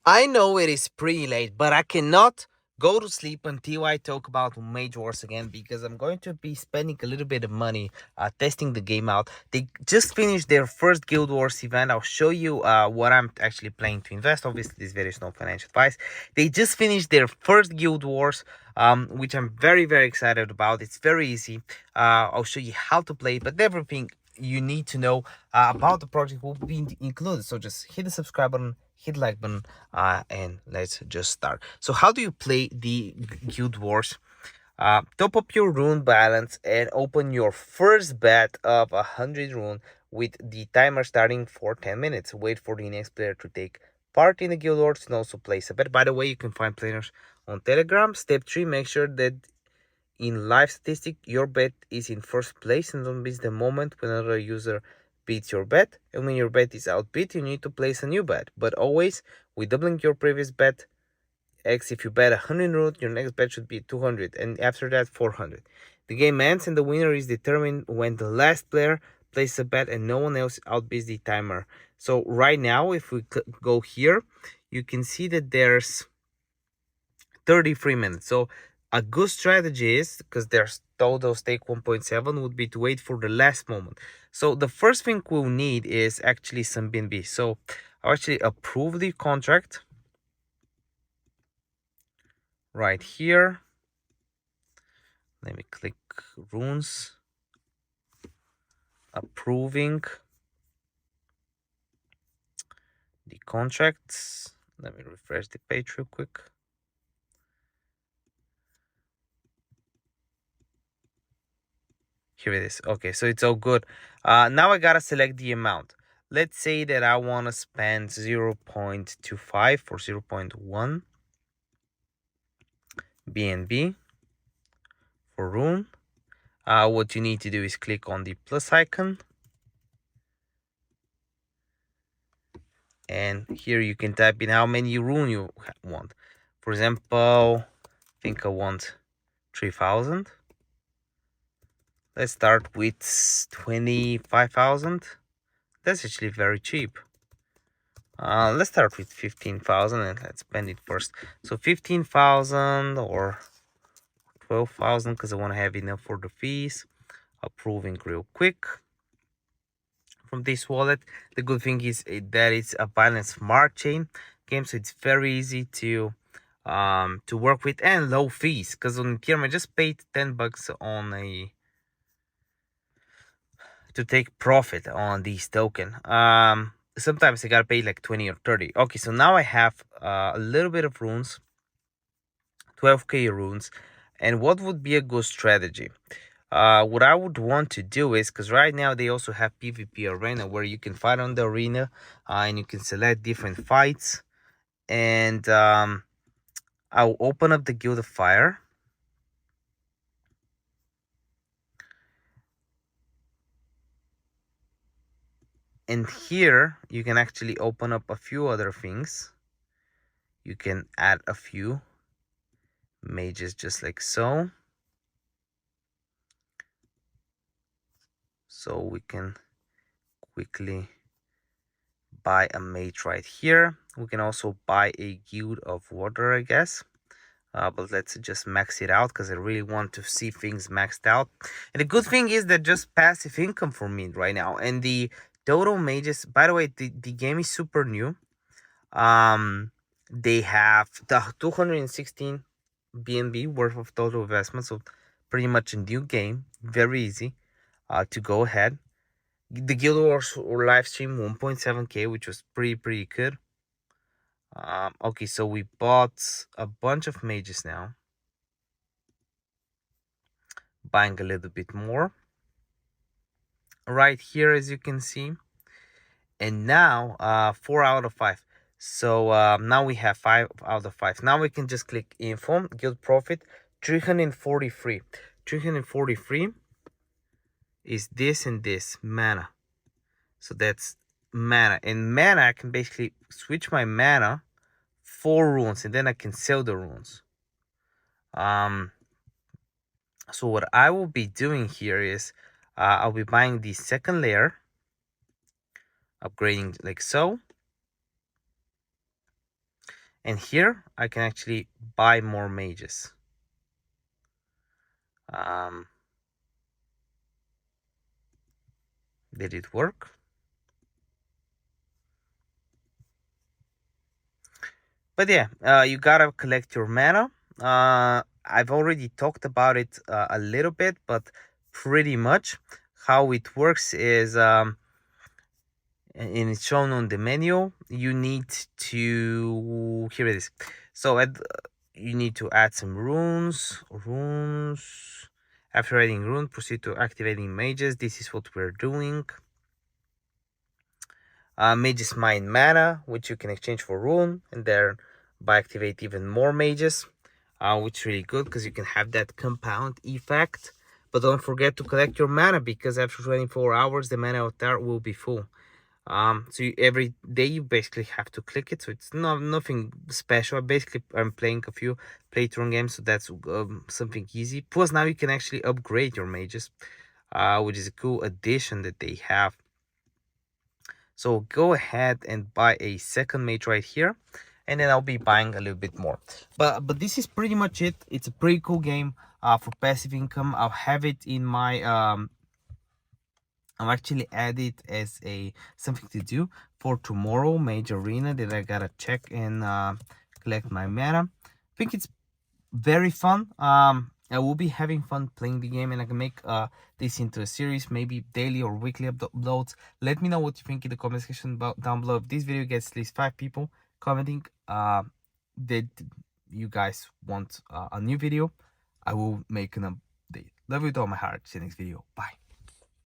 I know it is pretty late, but I cannot go to sleep until I talk about Mage Wars again because I'm going to be spending a little bit of money testing the game out. They just finished their first Guild Wars event. I'll show you what I'm actually planning to invest. Obviously, this video is no financial advice. They just finished their first Guild Wars, which I'm very, very excited about. It's very easy. I'll show you how to play it, but everything you need to know about the project will be included. So just hit the subscribe button, hit the like button, and let's just start. So how do you play the Guild Wars? Top up your rune balance and open your first bet of 100 rune with the timer starting for 10 minutes. Wait for the next player to take part in the Guild Wars and also place a bet. By the way, you can find players on Telegram. Step 3, make sure that in live statistic your bet is in first place and don't miss the moment when another user beats your bet. And when your bet is outbid, you need to place a new bet, but always with doubling your previous bet. X, if you bet 100 root, your next bet should be 200, and after that 400. The game ends and the winner is determined when the last player places a bet and no one else outbids the timer. So right now, if we go here, you can see that there's 33 minutes. So a good strategy is, because there's total stake 1.7, would be to wait for the last moment. So the first thing we'll need is actually some BNB. So I'll actually approve the contract right here. Let me click runes, approving the contracts. Let me refresh the page real quick. Here it is. Okay, so it's all good. Now I gotta select the amount. Let's say that I want to spend 0.25 or 0.1 BNB for rune. What you need to do is click on the plus icon. And here you can type in how many rune you want. For example, I think I want 3,000. Let's start with 25,000. That's actually very cheap. Let's start with 15,000 and let's spend it first. So 15,000 or 12,000 because I want to have enough for the fees. Approving real quick from this wallet. The good thing is that it's a Binance Smart Chain game, so it's very easy to work with and low fees. Because on Ethereum I just paid $10 on to take profit on this token. Sometimes I gotta pay like 20 or 30. Okay, so now I have a little bit of runes, 12k runes. And what would be a good strategy? What I would want to do is, because right now they also have PvP arena where you can fight on the arena and you can select different fights. And I'll open up the Guild of Fire. And here you can actually open up a few other things. You can add a few mages just like so. So we can quickly buy a mage right here. We can also buy a Guild of Water, I guess. But let's just max it out because I really want to see things maxed out. And the good thing is that just passive income for me right now. And the total mages, by the way, the game is super new. They have the 216 BNB worth of total investment, so pretty much a new game, very easy to go ahead. The Guild Wars live stream 1.7k, which was pretty good. Okay, so we bought a bunch of mages now, buying a little bit more right here, as you can see. And now 4 out of 5. So now we have 5 out of 5. Now we can just click info, guild profit 343. 343 is this and this mana. So that's mana. And mana, I can basically switch my mana for runes and then I can sell the runes. So what I will be doing here is I'll be buying the second layer, upgrading like so. And here I can actually buy more mages. Did it work? But yeah, you gotta collect your mana. I've already talked about it a little bit, but pretty much how it works is, and it's shown on the menu. You need to, here it is. So you need to add some runes. After adding rune, proceed to activating mages. This is what we're doing. Mages mine mana, which you can exchange for rune, and thereby activate even more mages, which is really good because you can have that compound effect. But don't forget to collect your mana, because after 24 hours the mana altar will be full. So every day you basically have to click it, so it's nothing special. Basically, I'm playing a few playthrough games, so that's something easy. Plus now you can actually upgrade your mages, which is a cool addition that they have. So go ahead and buy a second mage right here, and then I'll be buying a little bit more. But this is pretty much it. It's a pretty cool game for passive income. I'll have it in my I'll actually add it as something to do for tomorrow, Mage Arena, that I gotta check and collect my mana. I think it's very fun. I will be having fun playing the game, and I can make this into a series, maybe daily or weekly uploads. Let me know what you think in the comment section down below. If this video gets at least 5 people commenting that you guys want a new video, I will make an update. Love you with all my heart. See you next video. Bye.